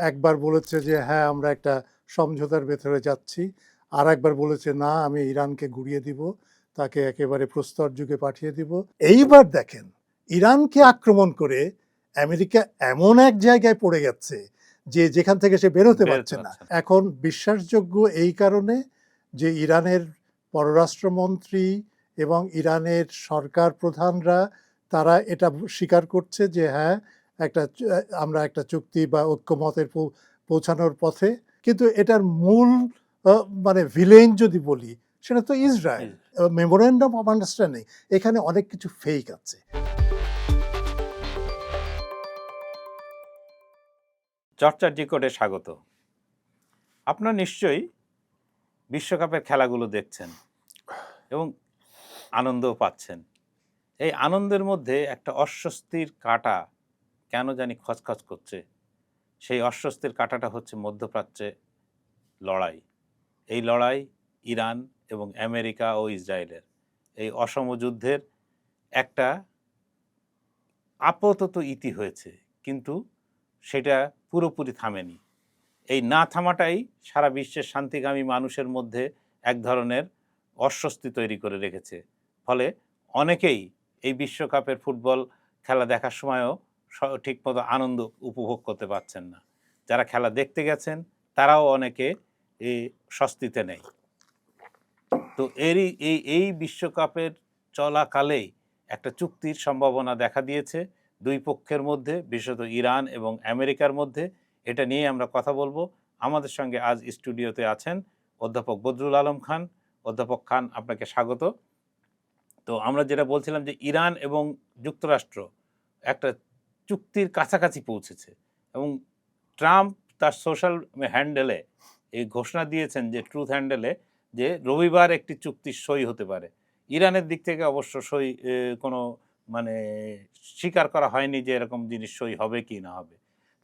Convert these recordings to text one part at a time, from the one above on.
একবার বলেছে যে হ্যাঁ আমরা একটা সমঝোতার ভেতরে যাচ্ছি, আর একবার বলেছে না আমি ইরানকে গুড়িয়ে দিব, তাকে একেবারে প্রস্তর যুগে পাঠিয়ে দিব। এইবার দেখেন ইরানকে আক্রমণ করে আমেরিকা এমন এক জায়গায় পড়ে গেছে যে যেখান থেকে সে বেরোতে পারছে না। এখন বিশ্বাসযোগ্য এই কারণে যে ইরানের পররাষ্ট্রমন্ত্রী এবং ইরানের সরকার প্রধানরা তারা এটা স্বীকার করছে যে হ্যাঁ একটা আমরা একটা চুক্তি বা ঐক্যমতের পৌঁছানোর পথে, কিন্তু এটার মূল মানে ভিলেন যদি বলি সেটা তো ইসরায়েল। মেমোরেন্ডাম অফ আন্ডারস্ট্যান্ডিং, এখানে অনেক কিছু ফেক আছে। চর্চার ডিকোডে স্বাগত। আপনারা নিশ্চয়ই বিশ্বকাপের খেলাগুলো দেখছেন এবং আনন্দও পাচ্ছেন। এই আনন্দের মধ্যে একটা অস্বস্তির কাঁটা কেন জানি খচখচ করছে। সেই অস্বস্তির কাঁটাটা হচ্ছে মধ্যপ্রাচ্যে লড়াই। এই লড়াই ইরান এবং আমেরিকা ও ইসরায়েলের এই অসম যুদ্ধের একটা আপাতত ইতি হয়েছে, কিন্তু সেটা পুরোপুরি থামেনি। এই না থামাটাই সারা বিশ্বের শান্তিকামী মানুষের মধ্যে এক ধরনের অস্বস্তি তৈরি করে রেখেছে। ফলে অনেকেই এই বিশ্বকাপের ফুটবল খেলা দেখার সময়ও ঠিকমতো আনন্দ উপভোগ করতে পারছেন না। যারা খেলা দেখতে গেছেন তারাও অনেকে এই স্বস্তিতে নেই। তো এই বিশ্বকাপের চলাকালেই একটা চুক্তির সম্ভাবনা দেখা দিয়েছে দুই পক্ষের মধ্যে, বিশেষত ইরান এবং আমেরিকার মধ্যে। এটা নিয়ে আমরা কথা বলবো। আমাদের সঙ্গে আজ স্টুডিওতে আছেন অধ্যাপক বদরুল আলম খান। অধ্যাপক খান, আপনাকে স্বাগত। তো আমরা যেটা বলছিলাম যে ইরান এবং যুক্তরাষ্ট্র একটা চুক্তির কাছাকাছি পৌঁছেছে এবং ট্রাম্প তার সোশ্যাল হ্যান্ডেলে এই ঘোষণা দিয়েছেন যে ট্রুথ হ্যান্ডেলে যে রবিবার একটি চুক্তি সই হতে পারে। ইরানের দিক থেকে অবশ্য সই কোনো মানে স্বীকার করা হয়নি যে এরকম জিনিস সই হবে কি না হবে।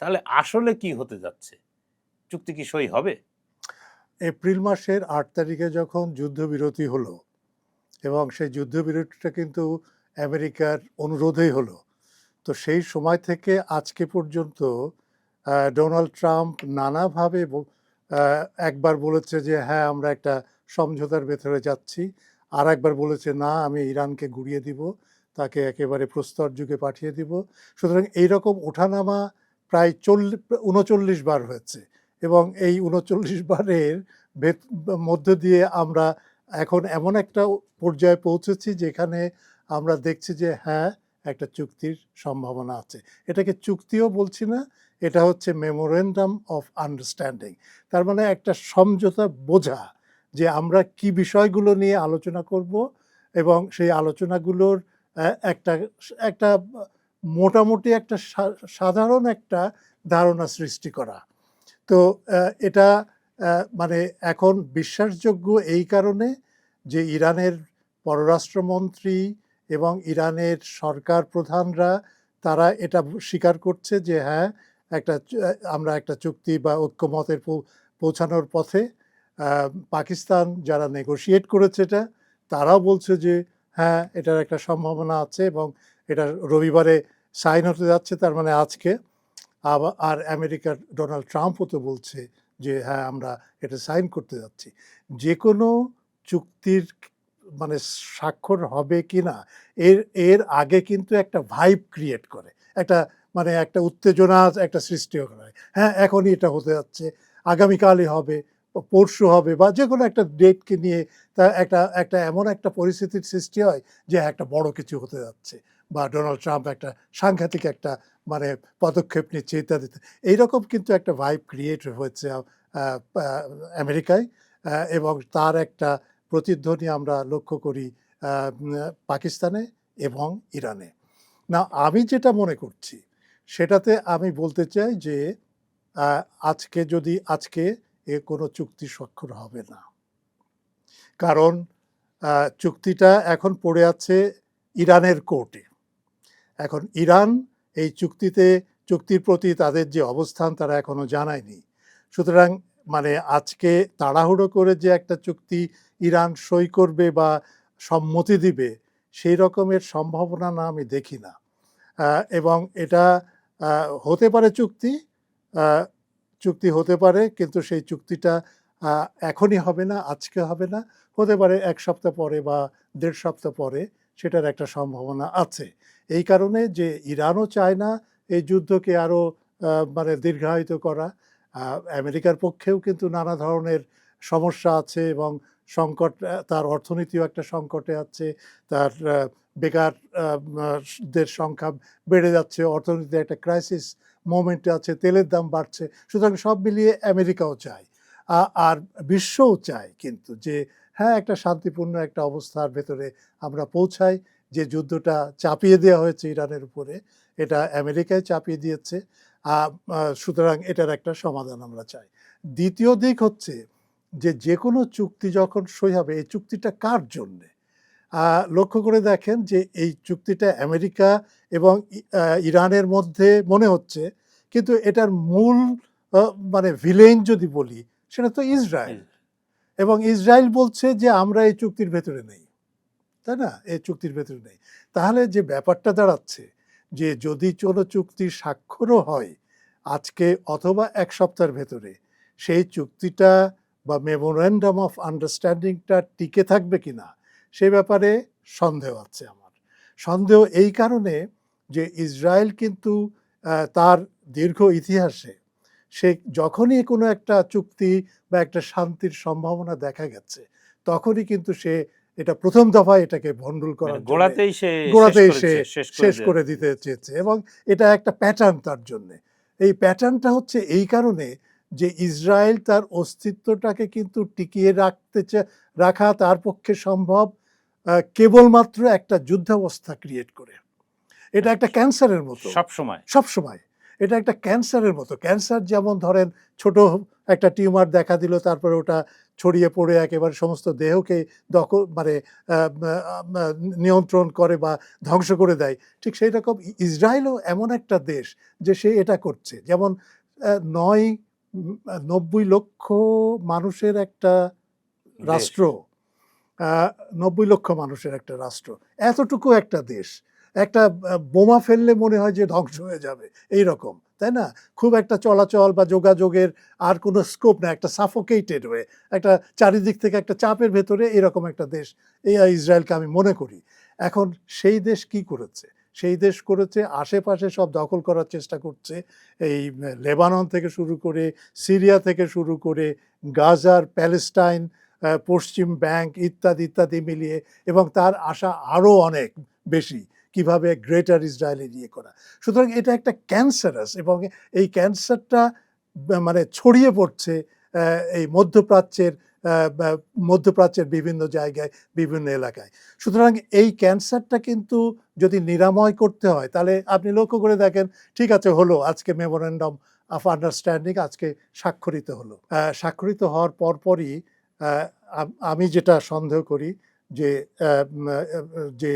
তাহলে আসলে কি হতে যাচ্ছে? চুক্তি কি সই হবে? এপ্রিল মাসের 8 তারিখে যখন যুদ্ধবিরতি হলো, এবং সেই যুদ্ধবিরতিটা কিন্তু আমেরিকার অনুরোধেই হলো, তো সেই সময় থেকে আজকে পর্যন্ত ডোনাল্ড ট্রাম্প নানাভাবে একবার বলেছে যে হ্যাঁ আমরা একটা সমঝোতার ভেতরে যাচ্ছি, আর একবার বলেছে না আমি ইরানকে গুড়িয়ে দিব, তাকে একেবারে প্রস্তর যুগে পাঠিয়ে দিব। সুতরাং এইরকম ওঠানামা প্রায় 39 বার হয়েছে, এবং এই 39 বারের মধ্য দিয়ে আমরা এখন এমন একটা পর্যায়ে পৌঁছেছি যেখানে আমরা দেখছি যে হ্যাঁ একটা চুক্তির সম্ভাবনা আছে। এটাকে চুক্তিও বলছি না, এটা হচ্ছে মেমোরেন্ডাম অফ আন্ডারস্ট্যান্ডিং। তার মানে একটা সমঝোতা বোঝা যে আমরা কি বিষয়গুলো নিয়ে আলোচনা করব, এবং সেই আলোচনাগুলোর একটা একটা মোটামুটি একটা সাধারণ একটা ধারণা সৃষ্টি করা। তো এটা মানে এখন বিশ্বাসযোগ্য এই কারণে যে ইরানের পররাষ্ট্রমন্ত্রী এবং ইরানের সরকার প্রধানরা তারা এটা স্বীকার করছে যে হ্যাঁ একটা আমরা একটা চুক্তি বা ঐক্যমতের পৌঁছানোর পথে। পাকিস্তান যারা নেগোশিয়েট করেছে এটা, তারাও বলছে যে হ্যাঁ এটার একটা সম্ভাবনা আছে, এবং এটা রবিবারে সাইন হতে যাচ্ছে, তার মানে আজকে। আর আমেরিকার ডোনাল্ড ট্রাম্পও তো বলছে যে হ্যাঁ আমরা এটা সাইন করতে যাচ্ছি। যে কোনো চুক্তির মানে স্বাক্ষর হবে কি না, এর এর আগে কিন্তু একটা ভাইব ক্রিয়েট করে, একটা মানে একটা উত্তেজনা একটা সৃষ্টি করে। হ্যাঁ এখনই এটা হতে যাচ্ছে, আগামীকালই হবে, পরশু হবে, বা যে কোনো একটা ডেটকে নিয়ে তা একটা একটা এমন একটা পরিস্থিতির সৃষ্টি হয় যে একটা বড় কিছু হতে যাচ্ছে, বা ডোনাল্ড ট্রাম্প একটা সাংঘাতিক একটা মানে পদক্ষেপ নিচ্ছে ইত্যাদি। এইরকম কিন্তু একটা ভাইব ক্রিয়েট হয়েছে আমেরিকায়, এবং তার একটা প্রতিধ্বনি আমরা লক্ষ্য করি পাকিস্তানে এবং ইরানে। না, আমি যেটা মনে করছি সেটাতে আমি বলতে চাই যে আজকে কোনো চুক্তি স্বাক্ষর হবে না, কারণ চুক্তিটা এখন পড়ে আছে ইরানের কোর্টে। এখন ইরান এই চুক্তির প্রতি তাদের যে অবস্থান তারা এখনো জানায়নি। সুতরাং মানে আজকে তাড়াহুড়ো করে যে একটা চুক্তি ইরান সই করবে বা সম্মতি দিবে, সেই রকমের সম্ভাবনা না আমি দেখি না। এবং এটা হতে পারে চুক্তি, চুক্তি হতে পারে, কিন্তু সেই চুক্তিটা এখনই হবে না, আজকে হবে না, হতে পারে ১ সপ্তাহ পরে বা ১.৫ সপ্তাহ পরে সেটার একটা সম্ভাবনা আছে। এই কারণে যে ইরানও চায় না এই যুদ্ধকে আরও মানে দীর্ঘায়িত করা। আমেরিকার পক্ষেও কিন্তু নানা ধরনের সমস্যা আছে এবং সংকট, তার অর্থনীতিও একটা সংকটে আছে, তার বেকার দের সংখ্যা বেড়ে যাচ্ছে, অর্থনীতিতে একটা ক্রাইসিস মোমেন্টে আছে, তেলের দাম বাড়ছে। সুতরাং সব মিলিয়ে আমেরিকাও চায় আর বিশ্বও চায় কিন্তু যে হ্যাঁ, একটা শান্তিপূর্ণ একটা অবস্থার ভেতরে আমরা পৌঁছাই। যে যুদ্ধটা চাপিয়ে দেওয়া হয়েছে ইরানের উপরে, এটা আমেরিকায় চাপিয়ে দিয়েছে। সুতরাং এটার একটা সমাধান আমরা চাই। দ্বিতীয় দিক হচ্ছে যে কোনো চুক্তি যখন সই হবে, এই চুক্তিটা কার জন্যে? লক্ষ্য করে দেখেন যে এই চুক্তিটা আমেরিকা এবং ইরানের মধ্যে মনে হচ্ছে, কিন্তু এটার মূল মানে ভিলেন যদি বলি, সেটা তো ইসরায়েল। এবং ইসরায়েল বলছে যে আমরা এই চুক্তির ভেতরে নেই, তাই না? এই চুক্তির ভেতরে নেই। তাহলে যে ব্যাপারটা দাঁড়াচ্ছে যে যদি কোনো চুক্তি স্বাক্ষরও হয় আজকে অথবা ১ সপ্তাহের ভেতরে, সেই চুক্তিটা বা মেমোরেন্ডাম অফ আন্ডারস্ট্যান্ডিংটা টিকে থাকবে কিনা সে ব্যাপারে সন্দেহ আছে আমার। সন্দেহ এই কারণে যে ইসরায়েল কিন্তু তার দীর্ঘ ইতিহাসে সে যখনই কোনো একটা চুক্তি বা একটা শান্তির সম্ভাবনা দেখা গেছে, তখনই কিন্তু সে এটা প্রথম দফায় এটাকে ভণ্ডুল করার জন্য গোড়াতেই সে শেষ করে দিতে চেয়েছে এবং এটা একটা প্যাটার্ন তার জন্যে। এই প্যাটার্নটা হচ্ছে এই কারণে যে ইসরায়েল তার অস্তিত্বটাকে কিন্তু টিকিয়ে রাখা তার পক্ষে সম্ভব কেবলমাত্র একটা যুদ্ধাবস্থা ক্রিয়েট করে। এটা একটা ক্যান্সারের মতো সবসময়। এটা একটা ক্যান্সারের মতো। ক্যান্সার যেমন ধরেন ছোট একটা টিউমার দেখা দিল, তারপরে ওটা ছড়িয়ে পড়ে একেবারে সমস্ত দেহকে মানে নিয়ন্ত্রণ করে বা ধ্বংস করে দেয়। ঠিক সেই রকম ইসরায়েলও এমন একটা দেশ যে সে এটা করছে। যেমন ৯০ লক্ষ মানুষের একটা রাষ্ট্র, ৯০ লক্ষ মানুষের একটা রাষ্ট্র, এতটুকু একটা দেশ একটা বোমা ফেললে মনে হয় যে ধ্বংস হয়ে যাবে এই রকম, তাই না? খুব একটা চলাচল বা যোগাযোগের আর কোনো স্কোপ না, একটা সাফোকেটেড হয়ে একটা চারিদিক থেকে একটা চাপের ভেতরে এরকম একটা দেশ এই ইসরায়েলকে আমি মনে করি। এখন সেই দেশ কি করেছে? সেই দেশ করেছে আশেপাশে সব দখল করার চেষ্টা করছে, এই লেবানন থেকে শুরু করে, সিরিয়া থেকে শুরু করে, গাজার, প্যালেস্টাইন, পশ্চিম ব্যাংক ইত্যাদি ইত্যাদি মিলিয়ে, এবং তার আশা আরও অনেক বেশি কিভাবে গ্রেটার ইসরায়েল এরিয়ে করা। সুতরাং এটা একটা ক্যান্সারাস, এবং এই ক্যান্সারটা মানে ছড়িয়ে পড়ছে এই মধ্যপ্রাচ্যের বিভিন্ন জায়গায়, বিভিন্ন এলাকায়। সুতরাং এই ক্যান্সারটা কিন্তু যদি নিরাময় করতে হয়, তাহলে আপনি লক্ষ্য করে দেখেন, ঠিক আছে হলো আজকে মেমোরেন্ডাম অফ আন্ডারস্ট্যান্ডিং আজকে স্বাক্ষরিত হলো। স্বাক্ষরিত হওয়ার পরপরই আমি যেটা সন্দেহ করি যে যে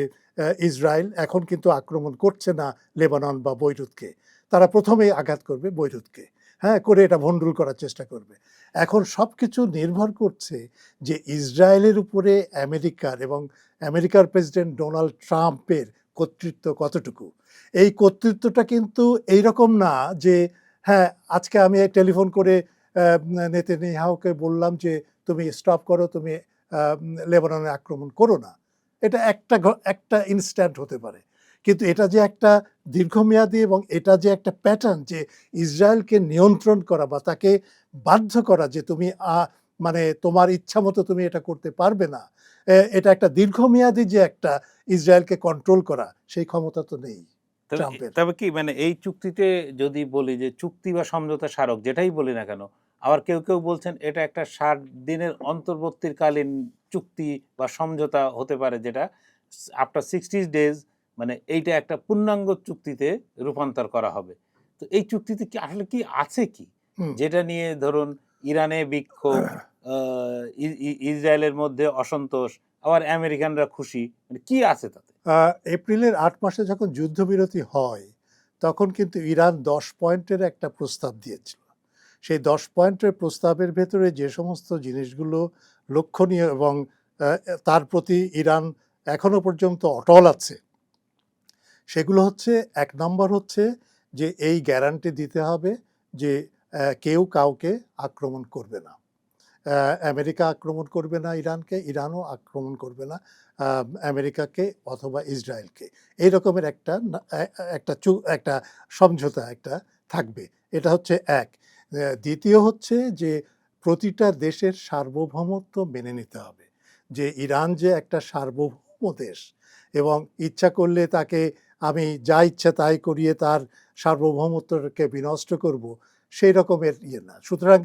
ইসরায়েল এখন কিন্তু আক্রমণ করছে না লেবানন বা বৈরুতকে, তারা প্রথমেই আঘাত করবে বৈরুতকে, হ্যাঁ, করে এটা ভণ্ডুল করার চেষ্টা করবে। এখন সব কিছু নির্ভর করছে যে ইসরায়েলের উপরে আমেরিকার এবং আমেরিকার প্রেসিডেন্ট ডোনাল্ড ট্রাম্পের কর্তৃত্ব কতটুকু। এই কর্তৃত্বটা কিন্তু এইরকম না যে হ্যাঁ আজকে আমি টেলিফোন করে নেতানিয়াহুকে বললাম যে তুমি স্টপ করো, তুমি লেবাননে আক্রমণ করো না। এটা একটা ইনস্ট্যান্ট হতে পারে, কিন্তু এটা যে একটা দীর্ঘমেয়াদী এবং এটা যে একটা প্যাটার্ন যে ইসরায়েলকে নিয়ন্ত্রণ করা বা তাকে বাধ্য করা যে তুমি মানে তোমার ইচ্ছা মতো তুমি এটা করতে পারবে না, এটা একটা দীর্ঘমেয়াদী যে একটা ইসরায়েলকে কন্ট্রোল করা, সেই ক্ষমতা তো নেই ট্রাম্পের। তবে কি মানে এই চুক্তিতে যদি বলি যে চুক্তি বা সমঝোতা স্মারক যেটাই বলি না কেন, আবার কেউ কেউ বলছেন এটা একটা ৬০ দিনের অন্তর্বর্তীকালীন চুক্তি বা সমঝোতা হতে পারে, যেটা আফটার 60 ডেজ মানে এইটা একটা পূর্ণাঙ্গ চুক্তিতে রূপান্তর করা হবে। তো এই চুক্তিতে কি আসলে কি আছে কি, যেটা নিয়ে ধরুন ইরানে বিক্ষোভ, ইসরায়েলের মধ্যে অসন্তোষ, আবার আমেরিকানরা খুশি, মানে কি আছে তাতে? এপ্রিলের ৮ মাসে যখন যুদ্ধবিরতি হয়, তখন কিন্তু ইরান ১০ পয়েন্টের একটা প্রস্তাব দিয়েছিল। সেই ১০ পয়েন্টের প্রস্তাবের ভেতরে যে সমস্ত জিনিসগুলো লক্ষণীয় এবং তার প্রতি ইরান এখনো পর্যন্ত অটল আছে, সেগুলো হচ্ছে, ১ নম্বর হচ্ছে যে এই গ্যারান্টি দিতে হবে যে কেউ কাউকে আক্রমণ করবে না। আমেরিকা আক্রমণ করবে না ইরানকে, ইরানও আক্রমণ করবে না আমেরিকাকে অথবা ইসরায়েলকে। এই রকমের একটা একটা সমঝোতা একটা থাকবে। এটা হচ্ছে এক। দ্বিতীয় হচ্ছে যে প্রতিটা দেশের সার্বভৌমত্ব মেনে নিতে হবে। যে ইরান যে একটা সার্বভৌম দেশ এবং ইচ্ছা করলে তাকে আমি যা ইচ্ছা তাই করিয়ে তার সার্বভৌমত্বকে বিনষ্ট করব, সেই রকমের ইয়ে না। সুতরাং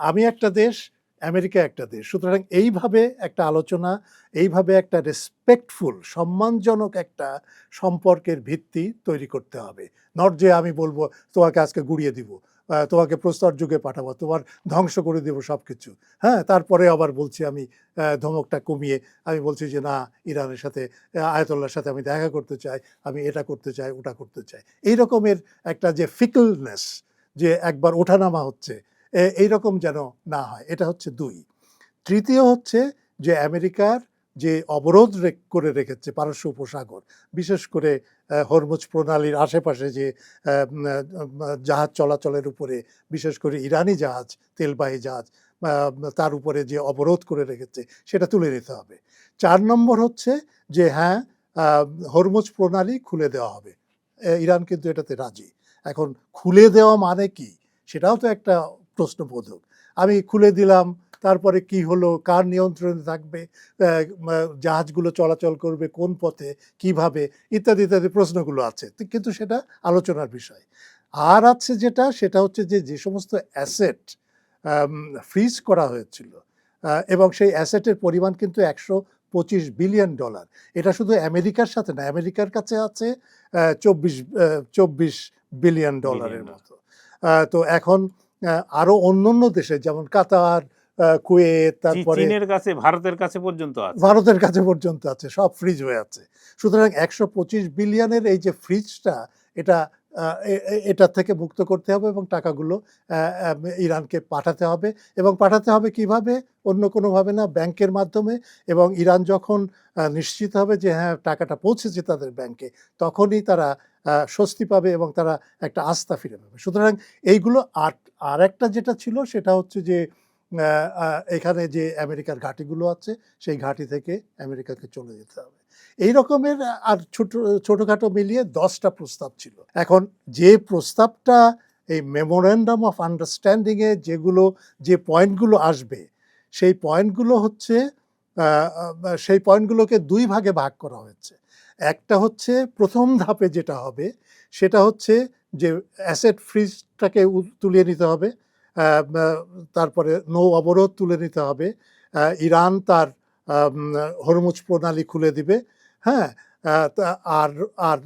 আমি একটা দেশ, আমেরিকা একটা দেশ। সুতরাং এইভাবে একটা আলোচনা, এইভাবে একটা রেসপেক্টফুল, সম্মানজনক একটা সম্পর্কের ভিত্তি তৈরি করতে হবে। নট যে আমি বলবো তোমাকে আজকে গুড়িয়ে দিব, তোমাকে প্রস্তর যুগে পাঠাবো, তোমার ধ্বংস করে দেবো সব কিছু। হ্যাঁ, তারপরে আবার বলছি আমি ধমকটা কমিয়ে আমি বলছি যে না, ইরানের সাথে আয়াতুল্লাহর সাথে আমি দেখা করতে চাই, আমি এটা করতে চাই, ওটা করতে চাই। এই রকমের একটা যে ফিকলনেস, যে একবার ওঠানামা হচ্ছে, এইরকম যেন না হয়। এটা হচ্ছে দুই। তৃতীয় হচ্ছে যে আমেরিকার যে অবরোধ করে রেখেছে পারস্য উপসাগর, বিশেষ করে হরমুজ প্রণালীর আশেপাশে যে জাহাজ চলাচলের উপরে, বিশেষ করে ইরানি জাহাজ, তেলবাহী জাহাজ, তার উপরে যে অবরোধ করে রেখেছে, সেটা তুলে নিতে হবে। 4 নম্বর হচ্ছে যে হ্যাঁ, হরমুজ প্রণালী খুলে দেওয়া হবে। ইরান কিন্তু এটাতে রাজি। এখন খুলে দেওয়া মানে কি, সেটাও তো একটা প্রশ্নবোধক। আমি খুলে দিলাম, তারপরে কি হলো, কার নিয়ন্ত্রণে থাকবে, জাহাজগুলো চলাচল করবে কোন পথে, কিভাবে, ইত্যাদি ইত্যাদি প্রশ্নগুলো আছে, কিন্তু সেটা আলোচনার বিষয়। আর আছে যেটা, সেটা হচ্ছে যে যে সমস্ত অ্যাসেট ফ্রিজ করা হয়েছিল, এবং সেই অ্যাসেটের পরিমাণ কিন্তু $125 বিলিয়ন। এটা শুধু আমেরিকার সাথে না, আমেরিকার কাছে আছে 24 বিলিয়ন ডলারের মতো। তো এখন আরো অন্যান্য দেশে যেমন কাতার, কুয়েত, তারপরে চীনের কাছে, ভারতের কাছে পর্যন্ত আছে। ভারতের কাছে পর্যন্ত আছে, সব ফ্রিজ হয়ে আছে। সুতরাং 125 বিলিয়নের এই যে ফ্রিজটা, এটা এটা থেকে মুক্ত করতে হবে এবং টাকাগুলো ইরানকে পাঠাতে হবে। এবং পাঠাতে হবে কিভাবে? অন্য কোনোভাবে না, ব্যাংকের মাধ্যমে। এবং ইরান যখন নিশ্চিত হবে যে হ্যাঁ, টাকাটা পৌঁছেছে তাদের ব্যাংকে, তখনই তারা স্বস্তি পাবে এবং তারা একটা আস্থা ফিরে পাবে। সুতরাং এইগুলো। আর একটা যেটা ছিল সেটা হচ্ছে যে এখানে যে আমেরিকার ঘাঁটিগুলো আছে, সেই ঘাঁটি থেকে আমেরিকাকে চলে যেতে হবে। এই রকমের আর ছোটোখাটো মিলিয়ে 10টা প্রস্তাব ছিল। এখন যে প্রস্তাবটা এই মেমোরেন্ডাম অফ আন্ডারস্ট্যান্ডিংয়ে যে পয়েন্টগুলো আসবে, সেই পয়েন্টগুলো হচ্ছে সেই পয়েন্টগুলোকে 2 ভাগে ভাগ করা হয়েছে। একটা হচ্ছে প্রথম ধাপে যেটা হবে, সেটা হচ্ছে যে অ্যাসেট ফ্রিজটাকে তুলিয়ে নিতে হবে, তারপরে নৌ অবরোধ তুলে নিতে হবে, ইরান তার হরমুজ প্রণালী খুলে দিবে। হ্যাঁ, আর আর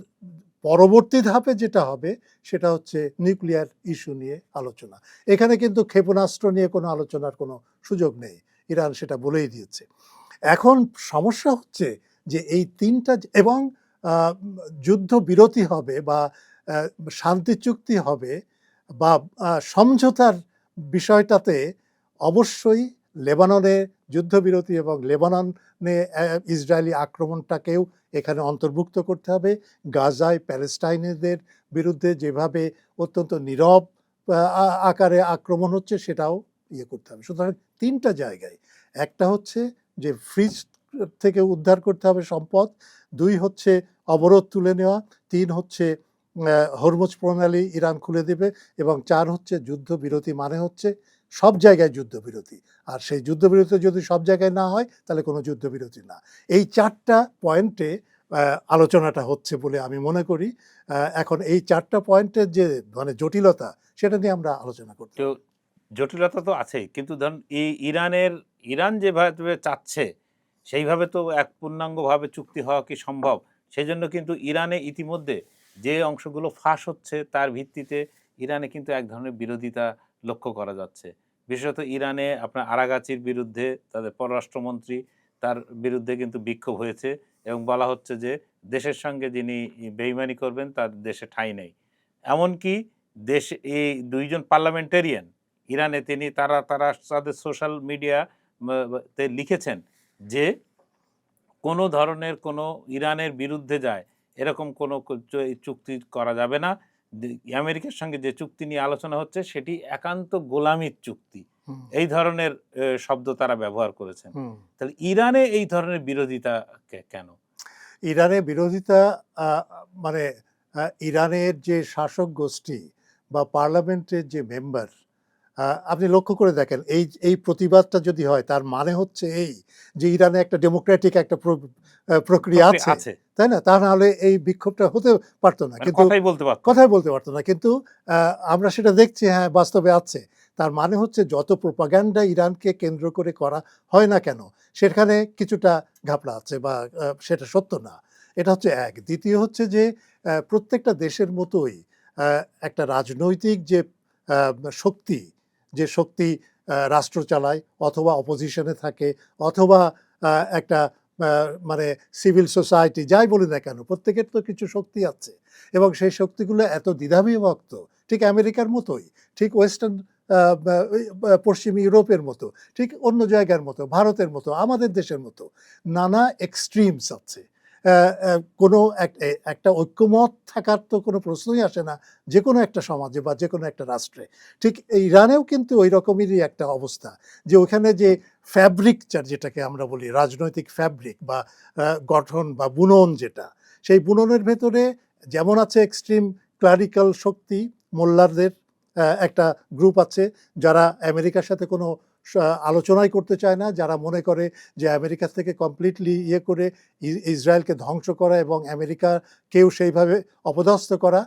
পরবর্তী ধাপে যেটা হবে সেটা হচ্ছে নিউক্লিয়ার ইস্যু নিয়ে আলোচনা। এখানে কিন্তু ক্ষেপণাস্ত্র নিয়ে কোনো আলোচনার কোনো সুযোগ নেই, ইরান সেটা বলেই দিয়েছে। এখন সমস্যা হচ্ছে যে এই তিনটা এবং যুদ্ধ বিরতি হবে বা শান্তি চুক্তি হবে বা সমঝোতার বিষয়টাতে অবশ্যই লেবাননে যুদ্ধবিরতি এবং লেবাননে ইসরায়েলি আক্রমণটাকেও এখানে অন্তর্ভুক্ত করতে হবে। গাজায় প্যালেস্টাইনিদের বিরুদ্ধে যেভাবে অত্যন্ত নীরব আকারে আক্রমণ হচ্ছে, সেটাও ইয়ে করতে হবে। সুতরাং 3টা জায়গায়, একটা হচ্ছে যে ফ্রিজ থেকে উদ্ধার করতে হবে সম্পদ, 2 হচ্ছে অবরোধ তুলে নেওয়া, 3 হচ্ছে হরমুজ প্রণালী ইরান খুলে দেবে, এবং 4 হচ্ছে যুদ্ধবিরতি। মানে হচ্ছে সব জায়গায় যুদ্ধবিরতি। আর সেই যুদ্ধবিরতি যদি সব জায়গায় না হয়, তাহলে কোনো যুদ্ধবিরতি না। এই 4টা পয়েন্টে আলোচনাটা হচ্ছে বলে আমি মনে করি। এখন এই 4টা পয়েন্টের যে মানে জটিলতা, সেটা নিয়ে আমরা আলোচনা করতে তো হবে। জটিলতা তো আছেই, কিন্তু ধরুন এই ইরান যেভাবে চাচ্ছে সেইভাবে তো এক পূর্ণাঙ্গভাবে চুক্তি হওয়া কি সম্ভব? সেজন্য কিন্তু ইরানে ইতিমধ্যে যে অংশগুলো ফাঁস হচ্ছে তার ভিত্তিতে ইরানে কিন্তু এক ধরনের বিরোধিতা লক্ষ্য করা যাচ্ছে। বিশেষত ইরানে আপনার আরাগাচির বিরুদ্ধে তাদের পররাষ্ট্রমন্ত্রী, তার বিরুদ্ধে কিন্তু বিক্ষোভ হয়েছে এবং বলা হচ্ছে যে দেশের সঙ্গে যিনি বেইমানি করবেন তার দেশে ঠাঁই নেই। এমনকি এই 2 জন পার্লামেন্টেরিয়ান ইরানে তারা তাদের সোশ্যাল মিডিয়া তে লিখেছেন যে কোনো ধরনের কোনো ইরানের বিরুদ্ধে যায় এরকম কোনো চুক্তি করা যাবে না। আমেরিকার সঙ্গে যে চুক্তি নিয়ে আলোচনা হচ্ছে সেটি একান্ত গোলামির চুক্তি, হুম, এই ধরনের শব্দ তারা ব্যবহার করেছেন। হুম। তাহলে ইরানে এই ধরনের বিরোধিতা কেন? ইরানের বিরোধিতা মানে ইরানের যে শাসক গোষ্ঠী বা পার্লামেন্টের যে মেম্বার, আপনি লক্ষ্য করে দেখেন এই এই প্রতিবাদটা যদি হয় তার মানে হচ্ছে এই যে ইরানে একটা ডেমোক্রেটিক একটা প্রক্রিয়া প্রক্রিয়া আছে, আছে, তাই না? তা নাহলে এই বিক্ষোভটা হতে পারতো না। মানে কিন্তু কথাই বলতে পারতো না। কথাই বলতে পারতো না। কিন্তু আমরা সেটা দেখছি, হ্যাঁ, বাস্তবে আছে। তার মানে হচ্ছে যত প্রোপাগান্ডা ইরানকে কেন্দ্র করে করা হয় না কেন, সেখানে কিছুটা ঘাপলা আছে বা সেটা সত্য না। এটা হচ্ছে এক। দ্বিতীয় হচ্ছে যে প্রত্যেকটা দেশের মতোই একটা রাজনৈতিক যে আ শক্তি, যে শক্তি রাষ্ট্র চালায় অথবা অপোজিশনে থাকে অথবা আ একটা আ মানে সিভিল সোসাইটি যাই বলি না কেন, প্রত্যেকের তো কিছু শক্তি আছে এবং সেই শক্তিগুলো এত দ্বিধাবিভক্ত, ঠিক আমেরিকার মতোই, ঠিক ওয়েস্টার্ন পশ্চিম ইউরোপের মতো, ঠিক অন্য জায়গার মতো, ভারতের মতো, আমাদের দেশের মতো নানা এক্সট্রিমস আছে। কোনো একটা ঐক্যমত থাকার তো কোনো প্রশ্নই আসে না যে কোনো একটা সমাজে বা যে কোনো একটা রাষ্ট্রে। ঠিক ইরানেও কিন্তু ওই রকমেরই একটা অবস্থা, যে ওখানে যে ফ্যাব্রিকচার যেটাকে আমরা বলি রাজনৈতিক ফ্যাব্রিক বা গঠন বা বুনন যেটা, সেই বুননের ভেতরে যেমন আছে এক্সট্রিম ক্লারিক্যাল শক্তি, মোল্লারদের একটা গ্রুপ আছে যারা আমেরিকার সাথে কোনো আলোচনাই করতে চায় না, যারা মনে করে যে আমেরিকা থেকে কমপ্লিটলি ইয়ে করে ইসরায়েলকে ধ্বংস করা এবং আমেরিকাকেও সেইভাবে অপদস্থ করা,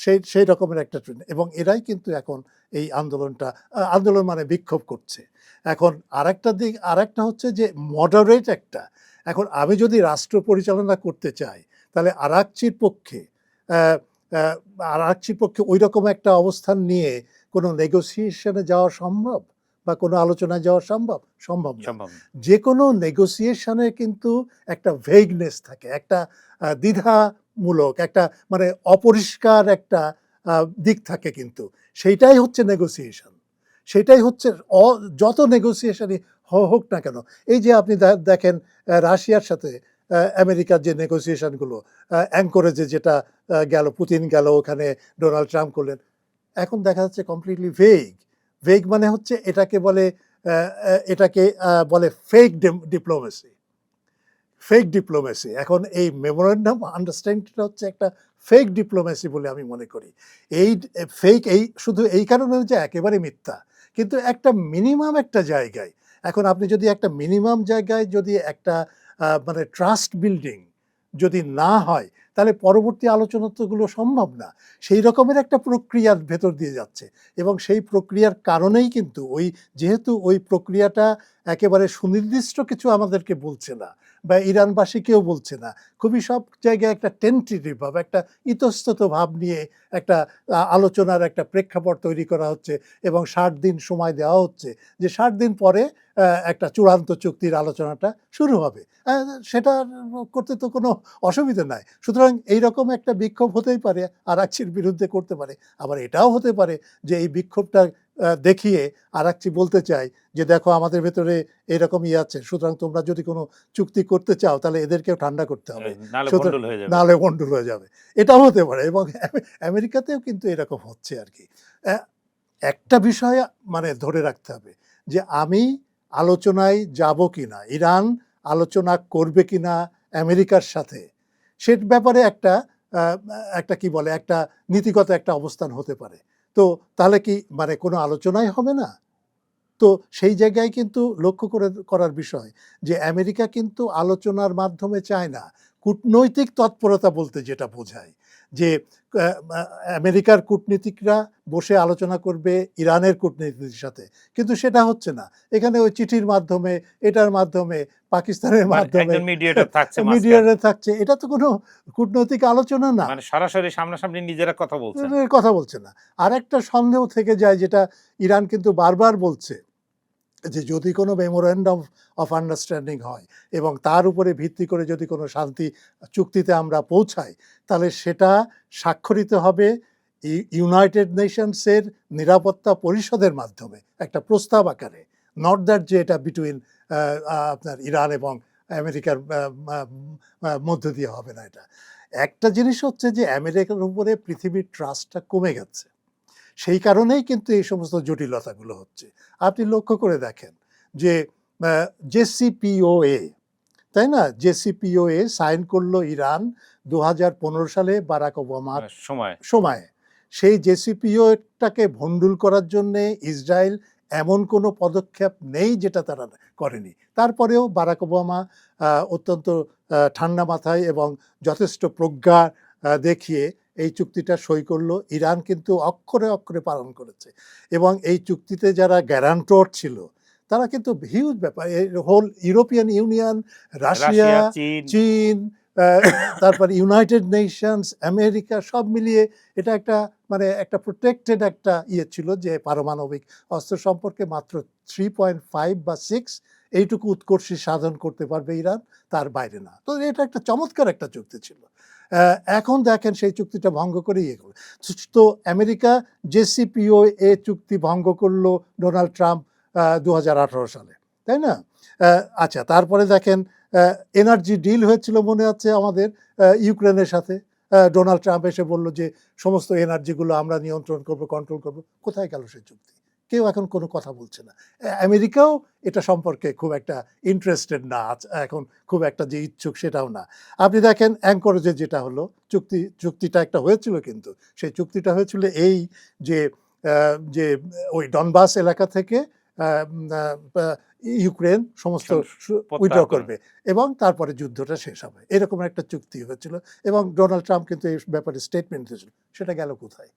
সেই সেই রকমের একটা ট্রেন্ড। এবং এরাই কিন্তু এখন এই আন্দোলনটা আন্দোলন মানে বিক্ষোভ করছে। এখন আরেকটা দিক, আরেকটা হচ্ছে যে মডারেট একটা, এখন আমি যদি রাষ্ট্র পরিচালনা করতে চাই তাহলে আরাকচির পক্ষে আহ, আহ, আরাকচির পক্ষে ওই রকম একটা অবস্থান নিয়ে কোনো নেগোসিয়েশনে যাওয়া সম্ভব বা কোনো আলোচনায় যাওয়া সম্ভব? সম্ভব না। সম্ভব না। যে কোনো নেগোসিয়েশনে কিন্তু একটা ভেগনেস থাকে, একটা দ্বিধামূলক একটা মানে অপরিষ্কার একটা দিক থাকে, কিন্তু সেইটাই হচ্ছে নেগোসিয়েশন, সেটাই হচ্ছে যত নেগোসিয়েশনই হোক না কেন। এই যে আপনি দেখেন রাশিয়ার সাথে আমেরিকার যে নেগোসিয়েশনগুলো, অ্যাঙ্করেজে যেটা গেল, পুতিন গেল ওখানে, ডোনাল্ড ট্রাম্প করলেন, এখন দেখা যাচ্ছে কমপ্লিটলি ভেগ। ভেগ মানে হচ্ছে এটাকে বলে এটাকে বলে ফেক ডিপ্লোমেসি, ফেক ডিপ্লোমেসি। এখন এই মেমোরেন্ডাম আন্ডারস্ট্যান্ডিংটা হচ্ছে একটা ফেক ডিপ্লোমেসি বলে আমি মনে করি। এই ফেক এই শুধু এই কারণে যে একেবারে মিথ্যা, কিন্তু একটা মিনিমাম একটা জায়গায়, এখন আপনি যদি একটা মিনিমাম জায়গায় যদি একটা মানে ট্রাস্ট বিল্ডিং যদি না হয় তাহলে পরবর্তী আলোচনা তোগুলো সম্ভব না। সেই রকমের একটা প্রক্রিয়ার ভেতর দিয়ে যাচ্ছে এবং সেই প্রক্রিয়ার কারণেই কিন্তু যেহেতু ওই প্রক্রিয়াটা একেবারে সুনির্দিষ্ট কিছু আমাদেরকে বলছে না বা ইরানবাসীকেও বলছে না, খুবই সব জায়গায় একটা টেন্টেটিভ ভাব, একটা ইতস্তত ভাব নিয়ে একটা আলোচনার একটা প্রেক্ষাপট তৈরি করা হচ্ছে এবং 60 দিন সময় দেওয়া হচ্ছে যে 60 দিন পরে একটা চূড়ান্ত চুক্তির আলোচনাটা শুরু হবে। সেটা করতে তো কোনো অসুবিধা নাই। সুতরাং এইরকম একটা বিক্ষোভ হতেই পারে, আরাকচির বিরুদ্ধে করতে পারে। আবার এটাও হতে পারে যে এই বিক্ষোভটা দেখিয়ে আরাকচি বলতে চায় যে দেখো আমাদের ভেতরে এরকম আছে, সুতরাং তোমরা যদি কোনো চুক্তি করতে চাও তাহলে এদেরকেও ঠান্ডা করতে হবে, নাহলে সুতরাং ভণ্ডুল হয়ে যাবে। নাহলে গন্ডগোল হয়ে যাবে। এটাও হতে পারে এবং আমেরিকাতেও কিন্তু এরকম হচ্ছে আর কি। একটা বিষয় মানে ধরে রাখতে হবে যে আমি আলোচনায় যাব কিনা, ইরান আলোচনা করবে কিনা আমেরিকার সাথে, সে ব্যাপারে একটা একটা কি বলে একটা নীতিগত একটা অবস্থান হতে পারে। তো তাহলে কি মানে কোনো আলোচনাই হবে না? তো সেই জায়গায় কিন্তু লক্ষ্য করার বিষয় যে আমেরিকা কিন্তু আলোচনার মাধ্যমে চায় না, কূটনৈতিক তৎপরতা বলতে যেটা বোঝায় যে আমেরিকার কূটনীতিকরা বসে আলোচনা করবে ইরানের কূটনীতির সাথে, কিন্তু সেটা হচ্ছে না। এখানে ওই চিঠির মাধ্যমে, এটার মাধ্যমে, পাকিস্তানের মানে মাধ্যমে একজন মিডিয়েটর থাকছে মাঝখানে, মিডিয়ারে থাকছে, এটা তো কোনো কূটনৈতিক আলোচনা না, মানে সরাসরি সামনাসামনি নিজেরা কথা বলছেন। কথা বলছে না। আর একটা সন্দেহ থেকে যায় যেটা ইরান কিন্তু বারবার বলছে যে যদি কোনো মেমোরেন্ডাম অফ আন্ডারস্ট্যান্ডিং হয় এবং তার উপরে ভিত্তি করে যদি কোনো শান্তি চুক্তিতে আমরা পৌঁছাই তাহলে সেটা স্বাক্ষরিত হবে ইউনাইটেড নেশনসের নিরাপত্তা পরিষদের মাধ্যমে একটা প্রস্তাব আকারে, নট দ্যাট যে এটা বিটুইন আপনার ইরান এবং আমেরিকার মধ্য দিয়ে হবে না। এটা একটা জিনিস হচ্ছে যে আমেরিকার উপরে পৃথিবীর ট্রাস্টটা কমে গেছে, সেই কারণেই কিন্তু এই সমস্ত জটিলতাগুলো হচ্ছে। আপনি লক্ষ্য করে দেখেন যে জেসিপিওএ, তাই না, জেসিপিওএ সাইন করলো ইরান 2015 সালে বারাক ওবামার সময় সময়ে। সেই জেসিপিওটাকে ভণ্ডুল করার জন্যে ইসরায়েল এমন কোনো পদক্ষেপ নেই যেটা তারা করেনি। তারপরেও বারাক ওবামা অত্যন্ত ঠান্ডা মাথায় এবং যথেষ্ট প্রজ্ঞা দেখিয়ে এই চুক্তিটা সই করলো। ইরান কিন্তু অক্ষরে অক্ষরে পালন করেছে এবং এই চুক্তিতে যারা গ্যারান্টর ছিল তারা কিন্তু হিউজ ব্যাপার, whole European Union, Russia, Russia, চীন, চীন, তারপর ইউনাইটেড নেশনস, আমেরিকা, সব মিলিয়ে এটা একটা মানে একটা প্রোটেক্টেড একটা ইয়ে ছিল যে পারমাণবিক অস্ত্র সম্পর্কে মাত্র 3.5 বা 6 এইটুকু উৎকর্ষী সাধন করতে পারবে ইরান, তার বাইরে না। তো এটা একটা চমৎকার একটা চুক্তি ছিল। এখন দেখেন সেই চুক্তিটা ভঙ্গ করে ইয়ে করবে। তো আমেরিকা জেসিপিওএ চুক্তি ভঙ্গ করলো ডোনাল্ড ট্রাম্প 2018 সালে, তাই না? আচ্ছা, তারপরে দেখেন এনার্জি ডিল হয়েছিল মনে আছে আমাদের ইউক্রেনের সাথে। ডোনাল্ড ট্রাম্প এসে বলল যে সমস্ত এনার্জিগুলো আমরা নিয়ন্ত্রণ করব, কন্ট্রোল করব। কোথায় গেল সেই চুক্তি? কেউ এখন কোনো কথা বলছে না। আমেরিকাও এটা সম্পর্কে খুব একটা ইন্টারেস্টেড না, এখন খুব একটা যে ইচ্ছুক সেটাও না। আপনি দেখেন অ্যাঙ্করেজে যেটা হলো চুক্তিটা একটা হয়েছিল, কিন্তু সেই চুক্তিটা হয়েছিল এই যে যে ওই ডনবাস এলাকা থেকে ইউক্রেন সমস্ত উইথড্র করবে এবং তারপরে যুদ্ধটা শেষ হবে, এরকম একটা চুক্তি হয়েছিল এবং ডোনাল্ড ট্রাম্প কিন্তু এই ব্যাপারে স্টেটমেন্ট দিয়েছিল। সেটা গেল কোথায়?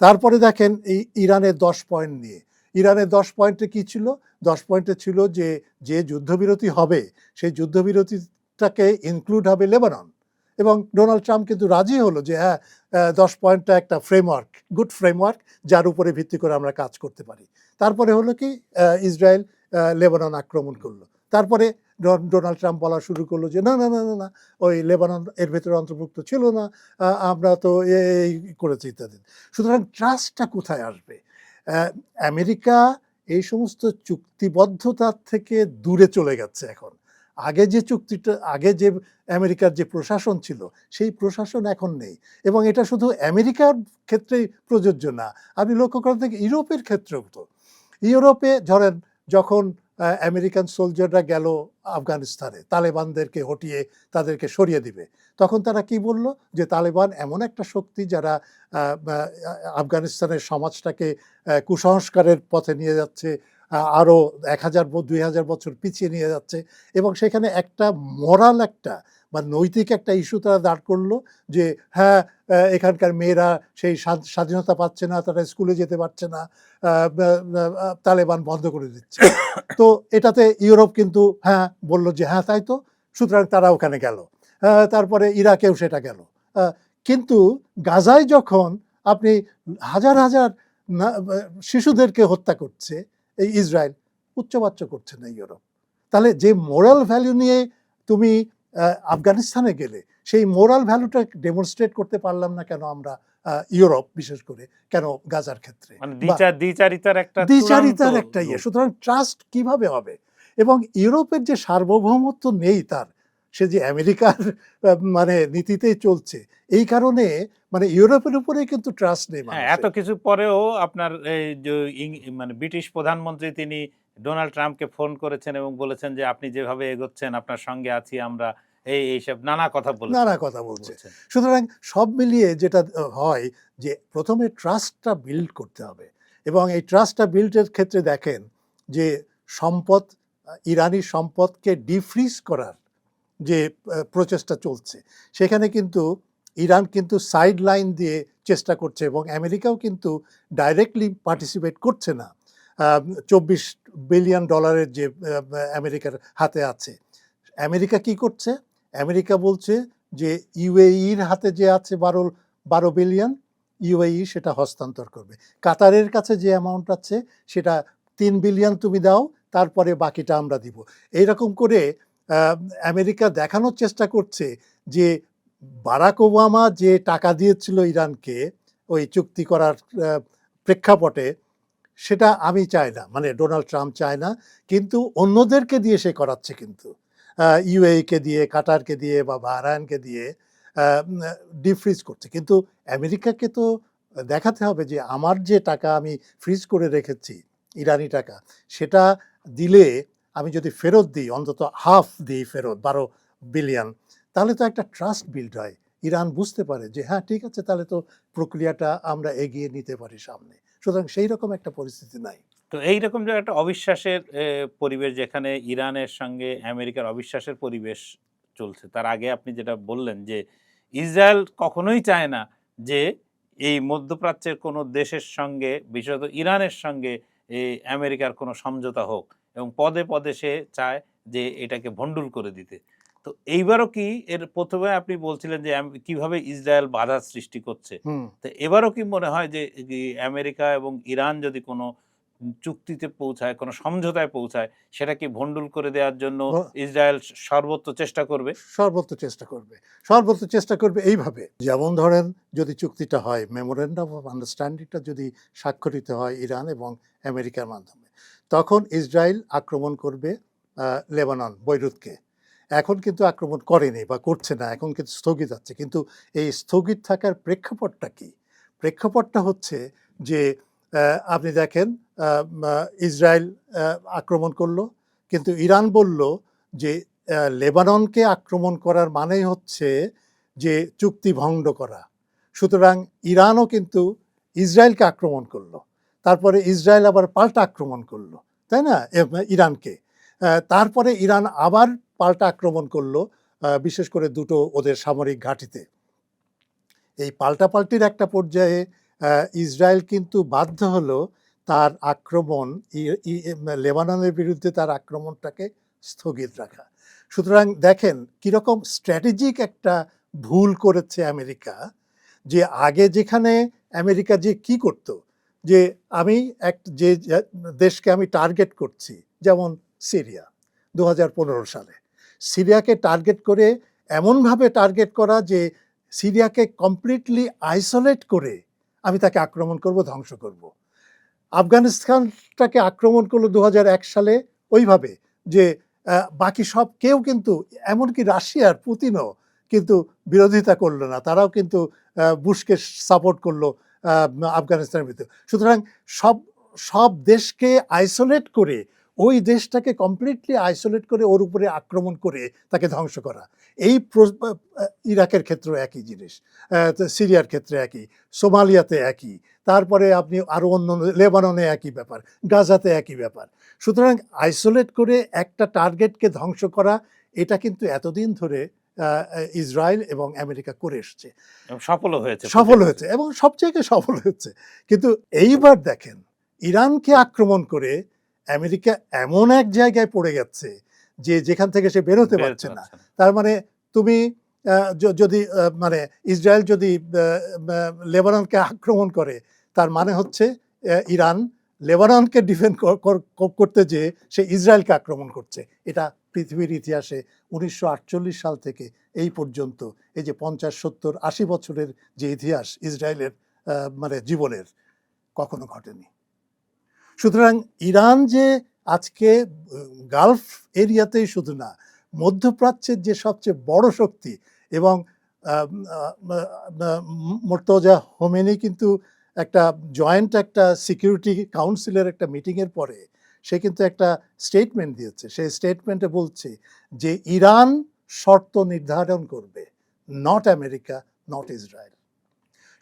তারপরে দেখেন এই ইরানের 10 পয়েন্ট নিয়ে, ইরানের 10 পয়েন্টে কি ছিল? 10 পয়েন্টে ছিল যে যে যুদ্ধবিরতি হবে সেই যুদ্ধবিরতিটাকে ইনক্লুড হবে লেবানন, এবং ডোনাল্ড ট্রাম্প কিন্তু রাজি হলো যে হ্যাঁ 10 পয়েন্টটা একটা ফ্রেমওয়ার্ক, গুড ফ্রেমওয়ার্ক, যার উপরে ভিত্তি করে আমরা কাজ করতে পারি। তারপরে হলো কি ইসরায়েল লেবানন আক্রমণ করলো। তারপরে ডোনাল্ড ট্রাম্প বলা শুরু করলো যে না না না না না, ওই লেবানন এর ভেতরে অন্তর্ভুক্ত ছিল না, আমরা তো এই করেছি ইত্যাদি। সুতরাং ট্রাস্টটা কোথায় আসবে? আমেরিকা এই সমস্ত চুক্তিবদ্ধতার থেকে দূরে চলে গেছে এখন। আগে যে চুক্তিটা, আগে যে আমেরিকার যে প্রশাসন ছিল সেই প্রশাসন এখন নেই, এবং এটা শুধু আমেরিকার ক্ষেত্রেই প্রযোজ্য না। আপনি লক্ষ্য করে দেখেন ইউরোপের ক্ষেত্রেও তো, ইউরোপে ধরেন যখন আমেরিকান সোলজাররা গেল আফগানিস্তানে তালেবানদেরকে হটিয়ে তাদেরকে সরিয়ে দিবে, তখন তারা কি বলল যে তালেবান এমন একটা শক্তি যারা আফগানিস্তানের সমাজটাকে কুসংস্কারের পথে নিয়ে যাচ্ছে, আরও 1000-2000 বছর পিছিয়ে নিয়ে যাচ্ছে, এবং সেখানে একটা মোরাল একটা বা নৈতিক একটা ইস্যু তারা দাঁড় করলো যে হ্যাঁ এখানকার মেয়েরা সেই স্বাধীনতা পাচ্ছে না, তারা স্কুলে যেতে পারছে না, তালেবান বন্ধ করে দিচ্ছে। তো এটাতে ইউরোপ কিন্তু হ্যাঁ বলল যে হ্যাঁ তাই তো, সুতরাং তারা ওখানে গেল। তারপরে ইরাকেও সেটা গেল। কিন্তু গাজায় যখন আপনি হাজার হাজার শিশুদেরকে হত্যা করছে এই ইসরায়েল, উচ্চবাচ্য করছে না ইউরোপ। তাহলে যে মোরাল ভ্যালু নিয়ে তুমি আফগানিস্তানে গেলে, সেই মোরাল ভ্যালুটা ডেমনস্ট্রেট করতে পারলাম না কেন আমরা ইউরোপ, বিশেষ করে কেন গাজার ক্ষেত্রে? দ্বিচারিতার একটা ইয়ে। সুতরাং ট্রাস্ট কিভাবে হবে? এবং ইউরোপের যে সার্বভৌমত্ব নেই তার, সে যে আমেরিকার মানে নীতিতেই চলছে, এই কারণে মানে ইউরোপের উপরে কিন্তু ট্রাস্ট নেই। এত কিছু পরেও আপনার এই যে মানে ব্রিটিশ প্রধানমন্ত্রী তিনি ডোনাল্ড ট্রাম্পকে ফোন করেছেন এবং বলেছেন যে আপনি যেভাবে এগোচ্ছেন আপনার সঙ্গে আছি আমরা, এইসব নানা কথা বলছে। সুতরাং সব মিলিয়ে যেটা হয় যে প্রথমে ট্রাস্টটা বিল্ড করতে হবে, এবং এই ট্রাস্টটা বিল্ডের ক্ষেত্রে দেখেন যে সম্পদ, ইরানি সম্পদকে ডিফ্রিজ করার যে প্রচেষ্টা চলছে, সেখানে কিন্তু ইরান কিন্তু সাইড লাইন দিয়ে চেষ্টা করছে, এবং আমেরিকাও কিন্তু ডাইরেক্টলি পার্টিসিপেট করছে না। $24 বিলিয়ন যে আমেরিকার হাতে আছে। আমেরিকা কি করছে? আমেরিকা বলছে যে ইউএইর হাতে যে আছে 12 বিলিয়ন, ইউএই সেটা হস্তান্তর করবে। কাতারের কাছে যে অ্যামাউন্ট আছে সেটা 3 বিলিয়ন তুমি দাও, তারপরে বাকিটা আমরা দিব। এইরকম করে আমেরিকা দেখানোর চেষ্টা করছে যে বারাক ওবামা যে টাকা দিয়েছিল ইরানকে ওই চুক্তি করার প্রেক্ষাপটে, সেটা আমি চাই না, মানে ডোনাল্ড ট্রাম্প চায় না, কিন্তু অন্যদেরকে দিয়ে সে করাচ্ছে, কিন্তু ইউএইকে দিয়ে, কাতারকে দিয়ে বা বাহরাইনকে দিয়ে ডিফ্রিজ করছে, কিন্তু আমেরিকাকে তো দেখাতে হবে যে আমার যে টাকা আমি ফ্রিজ করে রেখেছি ইরানি টাকা, সেটা দিলে আমি যদি ফেরত দিই, অন্তত হাফ দিই ফেরত 12 বিলিয়ন, তাহলে তো একটা ট্রাস্ট বিল্ড হয়। ইরান বুঝতে পারে যে হ্যাঁ ঠিক আছে, তাহলে তো প্রক্রিয়াটা আমরা এগিয়ে নিতে পারি সামনে। সুতরাং সেই রকম একটা পরিস্থিতি নাই। তো এইরকম যে একটা অবিশ্বাসের পরিবেশ, যেখানে ইরানের সঙ্গে আমেরিকার অবিশ্বাসের পরিবেশ চলছে, তার আগে আপনি যেটা বললেন যে ইসরায়েল কখনোই চায় না যে এই মধ্যপ্রাচ্যের কোনো দেশের সঙ্গে, বিশেষত ইরানের সঙ্গে আমেরিকার কোনো সমঝোতা হোক, এবং পদে পদে সে চায় যে এটাকে ভণ্ডুল করে দিতে। তো এইবারও কি এর প্রথমে আপনি বলছিলেন যে কিভাবে ইসরায়েল বাধা সৃষ্টি করছে, হুম। তো এবারও কি মনে হয় যে আমেরিকা এবং ইরান যদি কোনো চুক্তিতে পৌঁছায়, কোনো সমঝোতায় পৌঁছায়, সেটা কি ভণ্ডুল করে দেওয়ার জন্য ইসরায়েল সর্বোচ্চ চেষ্টা করবে? সর্বোচ্চ চেষ্টা করবে, সর্বোচ্চ চেষ্টা করবে এইভাবে, যেমন ধরেন যদি চুক্তিটা হয়, মেমোরেন্ডাম অফ আন্ডারস্ট্যান্ডিংটা যদি স্বাক্ষরিত হয় ইরান এবং আমেরিকার মাধ্যমে, তখন ইসরায়েল আক্রমণ করবে লেবানন, বৈরুতকে। এখন কিন্তু আক্রমণ করেনি বা করছে না, এখন কিন্তু স্থগিত আছে। কিন্তু এই স্থগিত থাকার প্রেক্ষাপটটা কি? প্রেক্ষাপটটা হচ্ছে যে আপনি দেখেন ইসরায়েল আক্রমণ করলো, কিন্তু ইরান বলল যে লেবাননকে আক্রমণ করার মানেই হচ্ছে যে চুক্তি ভঙ্গ করা। সুতরাং ইরানও কিন্তু ইসরায়েলকে আক্রমণ করলো, তারপরে ইসরায়েল আবার পাল্টা আক্রমণ করলো, তাই না, ইরানকে। তারপরে ইরান আবার পাল্টা আক্রমণ করলো, বিশেষ করে দুটো ওদের সামরিক ঘাঁটিতে। এই পাল্টাপাল্টির একটা পর্যায়ে ইসরায়েল কিন্তু বাধ্য হলো তার আক্রমণ, লেবাননের বিরুদ্ধে তার আক্রমণটাকে স্থগিত রাখা। সুতরাং দেখেন কীরকম স্ট্র্যাটেজিক একটা ভুল করেছে আমেরিকা, যে আগে যেখানে আমেরিকা যে কি করত, যে আমি যে দেশকে আমি টার্গেট করছি, যেমন সিরিয়া 2015 সালে, সিরিয়াকে টার্গেট করে এমনভাবে টার্গেট করা যে সিরিয়াকে কমপ্লিটলি আইসোলেট করে আমি তাকে আক্রমণ করব, ধ্বংস করব। আফগানিস্তানটাকে আক্রমণ করলো 2001 সালে ওইভাবে, যে বাকি সব কেউ কিন্তু, এমনকি রাশিয়ার পুতিনও কিন্তু বিরোধিতা করলো না, তারাও কিন্তু বুশকে সাপোর্ট করলো আফগানিস্তানের ভিতরে। সুতরাং সব সব দেশকে আইসোলেট করে, ওই দেশটাকে কমপ্লিটলি আইসোলেট করে ওর উপরে আক্রমণ করে তাকে ধ্বংস করা। এই ইরাকের ক্ষেত্রে একই জিনিস, সিরিয়ার ক্ষেত্রে একই, সোমালিয়াতে একই, তারপরে আপনি আরও অন্য লেবাননে একই ব্যাপার, গাজাতে একই ব্যাপার। সুতরাং আইসোলেট করে একটা টার্গেটকে ধ্বংস করা, এটা কিন্তু এতদিন ধরে ইসরায়েল এবং আমেরিকা করে এসছে, সফল হয়েছে এবং সব জায়গায় সফল হয়েছে। কিন্তু এইবার দেখেন ইরানকে আক্রমণ করে আমেরিকা এমন এক জায়গায় পড়ে গেছে যে যেখান থেকে সে বেরোতে পারছে না। তার মানে তুমি যদি মানে ইসরায়েল যদি লেবাননকে আক্রমণ করে, তার মানে হচ্ছে ইরান লেবাননকে ডিফেন্ড করতে যেয়ে সে ইসরায়েলকে আক্রমণ করছে। এটা পৃথিবীর ইতিহাসে 1948 সাল থেকে এই পর্যন্ত, এই যে 50, 70, 80 বছরের যে ইতিহাস ইসরায়েলের মানে জীবনের, কখনো ঘটেনি। সুতরাং ইরান যে আজকে গালফ এরিয়াতেই শুধু না, মধ্যপ্রাচ্যের যে সবচেয়ে বড় শক্তি, এবং মোর্তজা হোমেনি কিন্তু একটা জয়েন্ট একটা সিকিউরিটি কাউন্সিলের একটা মিটিংয়ের পরে সে কিন্তু একটা স্টেটমেন্ট দিয়েছে। সেই স্টেটমেন্টে বলছে যে ইরান শর্ত নির্ধারণ করবে, নট আমেরিকা, নট ইসরায়েল।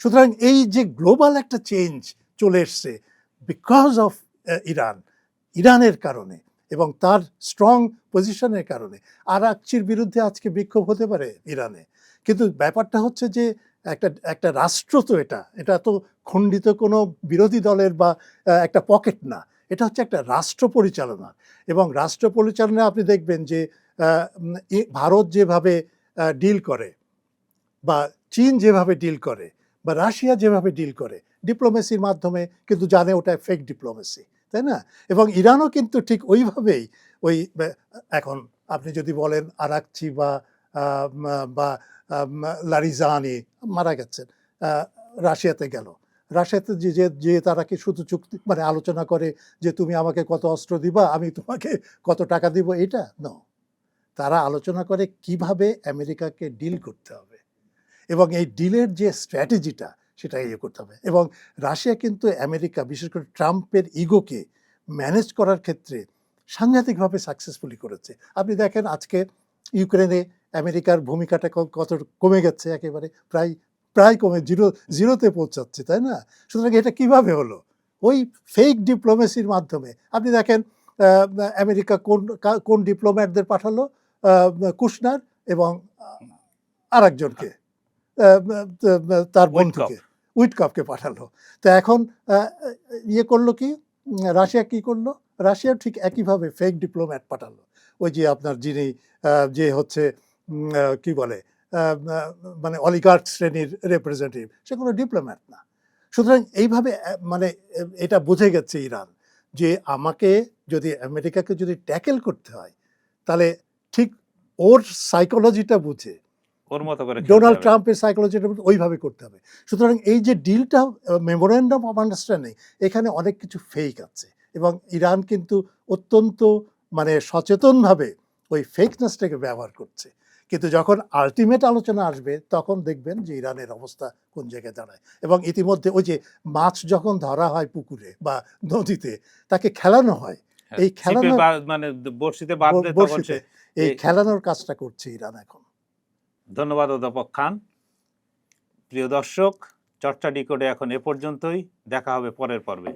সুতরাং এই যে গ্লোবাল একটা চেঞ্জ চলে এসছে বিকজ অফ ইরানের কারণে এবং তার স্ট্রং পজিশনের কারণে। আরাকচির বিরুদ্ধে আজকে বিক্ষোভ হতে পারে ইরানে, কিন্তু ব্যাপারটা হচ্ছে যে একটা রাষ্ট্র তো, এটা তো খণ্ডিত কোনো বিরোধী দলের বা একটা পকেট না, এটা হচ্ছে একটা রাষ্ট্র পরিচালনা। এবং রাষ্ট্র পরিচালনায় আপনি দেখবেন যে ভারত যেভাবে ডিল করে, বা চীন যেভাবে ডিল করে, বা রাশিয়া যেভাবে ডিল করে ডিপ্লোমেসির মাধ্যমে, কিন্তু জানে ওটা ফেক ডিপ্লোমেসি, তাই না? এবং ইরানও কিন্তু ঠিক ওইভাবেই, ওই এখন আপনি যদি বলেন আরাকচি বা লারিজানি মারা গেছেন, রাশিয়াতে গেল, রাশিয়াতে যে তারা কি শুধু চুক্তি মানে আলোচনা করে যে তুমি আমাকে কত অস্ত্র দিবা, আমি তোমাকে কত টাকা দিব, এটা ন, তারা আলোচনা করে কিভাবে আমেরিকাকে ডিল করতে হবে। এবং এই ডিলের যে স্ট্র্যাটেজিটা সেটা ইয়ে করতে হবে। এবং রাশিয়া কিন্তু আমেরিকা, বিশেষ করে ট্রাম্পের ইগোকে ম্যানেজ করার ক্ষেত্রে সাংঘাতিকভাবে সাকসেসফুলি করেছে। আপনি দেখেন আজকে ইউক্রেনে আমেরিকার ভূমিকাটা কত কমে গেছে, একেবারে প্রায় প্রায় কমে জিরোতে পৌঁছাচ্ছে, তাই না? সুতরাং এটা কিভাবে হলো? ওই ফেক ডিপ্লোমেসির মাধ্যমে। আপনি দেখেন আমেরিকা কোন ডিপ্লোম্যাটদের পাঠালো, কুশনার এবং আরেকজনকে, তার বন্ধুকে, উইটকফকে পাঠালো। তো এখন ইয়ে করলো কি, রাশিয়া কি করলো? রাশিয়া ঠিক একইভাবে ফেক ডিপ্লোম্যাট পাঠালো। ওই যে আপনার যিনি যে হচ্ছে কি বলে মানে অলিগার্ক শ্রেণীর রিপ্রেজেন্টেটিভ, সে কোনো ডিপ্লোম্যাট না। সুতরাং এইভাবে মানে এটা বুঝে গেছে ইরান যে আমাকে যদি আমেরিকাকে যদি ট্যাকেল করতে হয় তাহলে ঠিক ওর সাইকোলজিটা বুঝে, ওর মতো করে ডোনাল্ড ট্রাম্পের সাইকোলজিটা ওইভাবে করতে হবে। সুতরাং এই যে ডিলটা, মেমোরেন্ডাম অফ আন্ডারস্ট্যান্ডিং, এখানে অনেক কিছু ফেক আছে এবং ইরান কিন্তু অত্যন্ত মানে সচেতনভাবে ওই ফেকনেসটাকে ব্যবহার করছে। কিন্তু যখন আলটিমেট আলোচনা আসবে তখন দেখবেন যে ইরানের অবস্থা কোন জায়গায় দাঁড়ায়। এবং ইতিমধ্যে ওই যে মাছ যখন ধরা হয় পুকুরে বা নদীতে, তাকে খেলানো হয়, এই খেলানোর মানে বড়শিতে বাঁধলে তখন সে এই খেলানোর কাজটা করছে ইরান এখন। ধন্যবাদ অধ্যাপক খান। প্রিয় দর্শক, চর্চা ডিকোডে এখন এ পর্যন্তই। দেখা হবে পরের পর্বে।